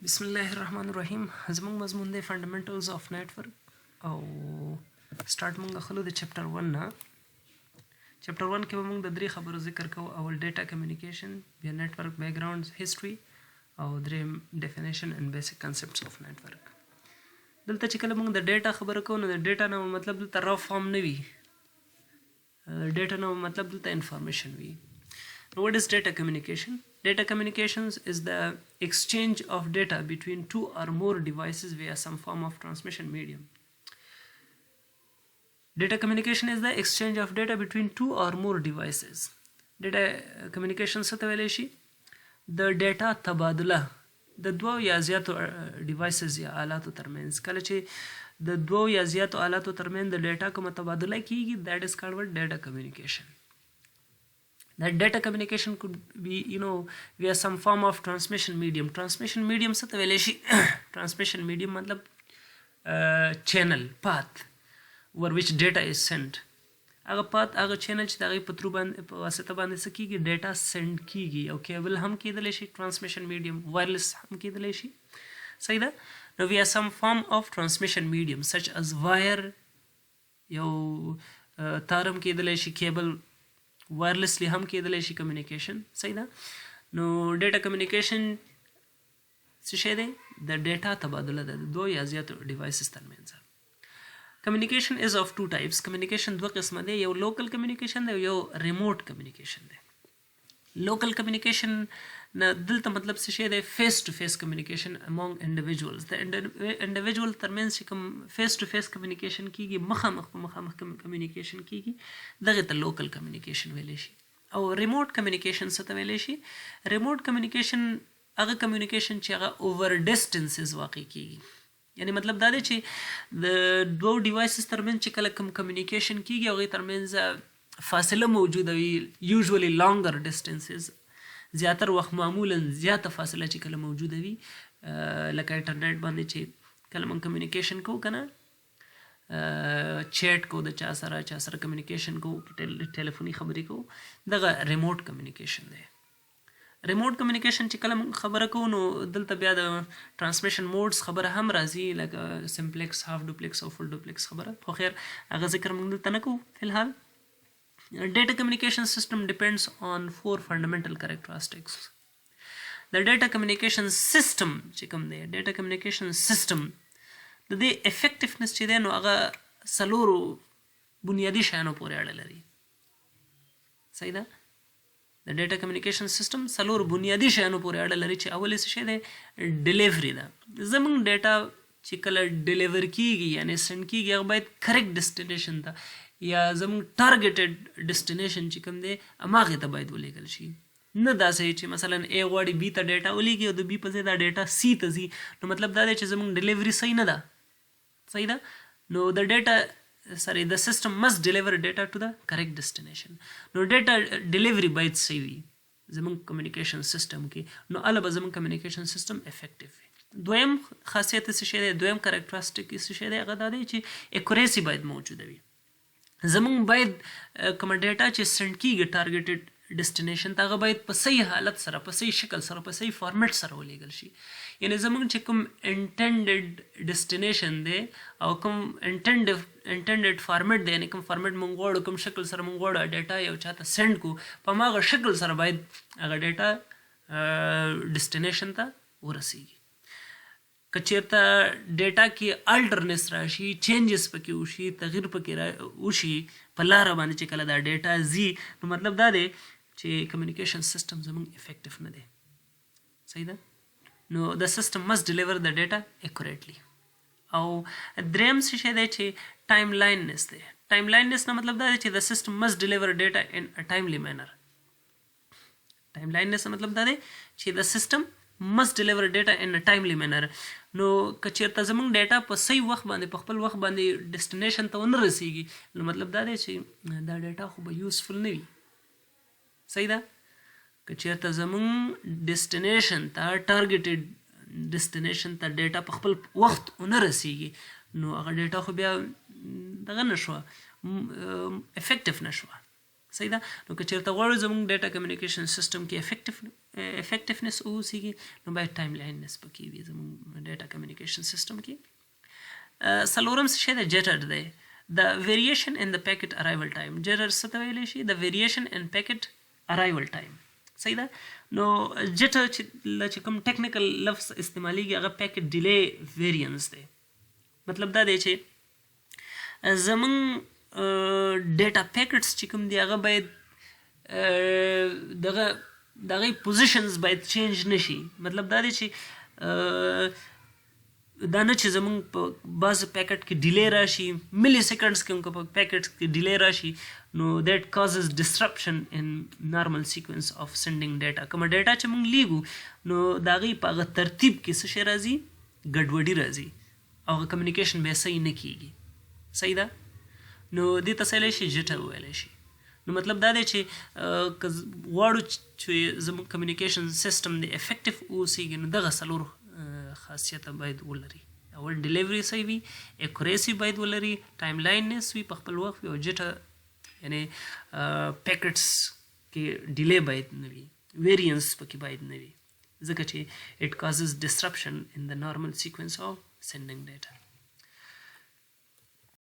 बिस्मिल्लाहिर्रहमानिर्रहीम زموږ مضمون دی فنډامنټلز اف نیټورک او سٹارټ مونږ خلو د چپټر 1 نه. چپټر 1 کې به مونږ د درې خبرو ذکر کوو. اول ډیټا کمیونیکیشن، بیا نیټورک بیک ګراوند هیستوري او دریم ډیفینیشن اینڈ بیسیک کنسپټس اف نیټورک. دلته چې کله مونږ د ډیټا خبره کوو نو د ډیټا نه مطلب دلته را فارم نه وي، ډیټا نه مطلب دلته انفارمیشن وي. Now, what is data communication? Data communications is the exchange of data between two or more devices via some form of transmission medium. Data communication is the exchange of data between two or more devices. Data communication څه ته ویلی شي؟ د ډیټا تبادله د دوو یا زیاتو ډیوایسز یا آلاتو ترمنځ. کله چې د دوو یا زیاتو آلاتو ترمنځ د ډیټا کومه تبادله کیږي، that is called data communication. That data communication could be, via some form of transmission medium. Transmission medium څه ته ویلی شي؟ transmission medium مطلب channel, path over which data is sent. هغه path، هغه channel چې د هغې په ترو باندې په واسطه باندې څه کیږي؟ ډیټا سینډ کیږي. او کیبل هم کیدلی شي، transmission medium وایرلس هم کیدلی شي. صحیح ده؟ نو via some form of transmission medium such as wire، یو تار هم کیدلی شي، کیبل وایرلسلی هم کیدلی شي کمیونیکیشن. صحیح ده؟ نو ډیټا کمیونیکیشن څه شی دی؟ د ډیټا تبادله ده د دوه یا زیاتو ډیوایسز ترمنځ. کمیونیکیشن از اف ټو ټایپس. کمیونیکیشن دوه قسمه دی، یو لوکل کمیونیکیشن دی او یو ریموټ کمیونیکیشن دی. لوکل کمیونیکیشن نه دلته مطلب څه شی دی؟ فیس ټو فیس کمیونیکیشن امونګ انډیویژولز. د انډیویژول ترمنځ چې کوم فیس ټو فیس کمیونیکیشن کیږي، مخامخ په مخامخ کمیونیکیشن کیږي، دغه ته لوکل کمیونیکیشن ویلی شي. او ریموټ کمیونیکیشن څه ته ویلی شي؟ ریموټ کمیونیکیشن هغه کمیونیکیشن چې هغه اوور ډسټنسز واقع کیږي. یعنی مطلب دا دی چې د دوو ډیوایسز ترمنځ چې کله کوم کمیونیکیشن کیږي هغې ترمنځ فاصله موجوده وي، یوزولي لانګر ډسټنسز، زیاتر وخت معمولا زیاته فاصله چې کله موجوده وي، لکه انټرنیټ باندې چې کله موږ کمیونیکیشن کوو که نه، چیټ کوو، د چا سره کمیونیکیشن کوو، ټلیفوني خبرې کوو، دغه ریموټ کمیونیکیشن دی. ریموټ کمیونیکیشن چې کله موږ خبره کوو نو دلته بیا د ټرانسمیشن موډز خبره هم راځي، لکه سمپلیکس، هاف ډوپلیکس او فل ډوپلیکس خبره. خو خیر هغه ذکر موږ دلته نه کوو فی الحال. Data communication system depends on four fundamental characteristics. The data communication system چې کوم دی، data communication system د دې effectiveness چې دی نو هغه څلورو بنیادي شیانو پورې اړه لري. صحیح ده؟ د ډیټا کمیونیکیشن سیستم څلور بنیادي شیانو پورې اړه لري چې اول یې څه شی دی؟ ډیلیوري ده. زموږ ډیټا چې کله ډیلیور کیږي یعنی سینډ کیږي هغه باید کریکټ ډیسټینیشن ته یا زموږ ټارګیټډ ډیسټینیشن چې کوم دی هماغې ته باید ولیږل شي. نه داسې چې مثلا ا غواړي بي ته ډیټا ولیږي او د بي په ځای دا ډیټا سی ته ځي، نو مطلب دا دی چې زموږ ډیلیوري صحیح نه ده. صحیح ده؟ نو د the system must deliver data to the correct destination. نو data delivery باید صحیح وي زموږ کمیونیکیشن سیستم کې، نو هله به زموږ کمیونیکیشن سیستم افیکټیو وي. دویم خاصیت څه شی دی؟ دویم کریکټرسټیک څه شی دی؟ هغه دا دی چې اکوریسي باید موجوده وي. زموږ باید کومه ډیټا چې سینډ کیږي ټارګیټډ ډیسټینیشن ته هغه باید په صحیح حالت سره، په صحیح شکل سره، په صحیح فارمیټ سره ولیږل شي. یعنی زموږ چې کوم انټینډډ ډیسټینیشن دی او کوم انټینډډ فارمیټ دی، یعنی کوم فارمیټ موږ غواړو، کوم شکل سره موږ غواړو ډیټا یو چاته سینډ کو، په هماغه شکل سره باید هغه ډیټا ډیسټینیشن ته ورسیږي. که چېرته ډیټا کې الټرنس راشي، چینجز پکې وشي، تغییر پکې وشي په لاره باندې چې کله دا ډیټا ځي، نو مطلب دا دی چې کمیونیکیشن سیستم زموږ افیکټیو نه دی. صحیح ده؟ نو د سیستم must deliver the data accurately. او دریم څه شی دی چې ټایم لایننس دی. ټایم لایننس نه مطلب دا دی چې the system must deliver data in a timely manner. ټایم لایننس مطلب دا دی چې the system must deliver data in a timely manner. نو که چېرته زموږ ډیټا په صحیح وخت باندې، په خپل وخت باندې ډیسټینیشن ته ونه رسیږي، نو مطلب دا دی چې دا ډیټا خو به یوزفل نه وي. صحیح ده؟ که چېرته زموږ ډیسټینیشن ته، ټارګیټډ ډیسټینیشن ته ډیټا په خپل وخت ونه رسیږي، نو هغه ډیټا خو بیا دغه نه شوه، افیکټیو نه شوه. صحیح ده؟ نو که چېرته غواړو زموږ ډیټا کمیونیکیشن سیستم کې افیکټیونس اوسیږي نو باید ټایم لایننس پکې وي زموږ ډیټا کمیونیکیشن سیستم کې. څلورم شی د جټر دی د ویریشن ان د پیکټ ارایول ټایم. جټر څه ته ویلی شي؟ د ویریشن ان پیکټ ارایول ټایم. صحیح ده. نو جټر چې کوم ټیکنیکل لفظ استعمالیږي هغه پیکټ ډیلی ویریانس دی. مطلب دا دی چې زموږ ډیټا پیکټس چې کوم دی هغه باید دغه پوزیشنز باید چینج نشي. مطلب دا دی چې دا نه چې زموږ په بعض پیکټ کې ډیلی راشي، ملي سیکنډز کې هم که په پیکټ کې ډیلی راشي نو دیٹ کازز ډسرپشن ان نارمل سیکوینس آف سینډینګ ډیټا. کومه ډیټا چې موږ لیږو نو د هغې په هغه ترتیب کې څه شی راځي؟ ګډوډي راځي او هغه کمیونیکیشن بیا صحیح نه کیږي. صحیح ده. نو دې ته څه ویلی شي؟ جټر ویلی شي. نو مطلب دا دی چې که غواړو چې زموږ کمیونیکیشن سیسټم د افیکټیو اوسیږي نو دغه څلور خاصیته باید ولري. اول ډیلیوري صحیح وي، اکوریسي باید ولري، ټایم لایننس وي په خپل وخت وي، او جټر یعنې پیکټس کې ډیلی باید نه وي، ویریانس پکې باید نه وي ځکه چې اټ کازز ډسرپشن ان د نارمل سیکوینس آف سینډینګ ډیټا.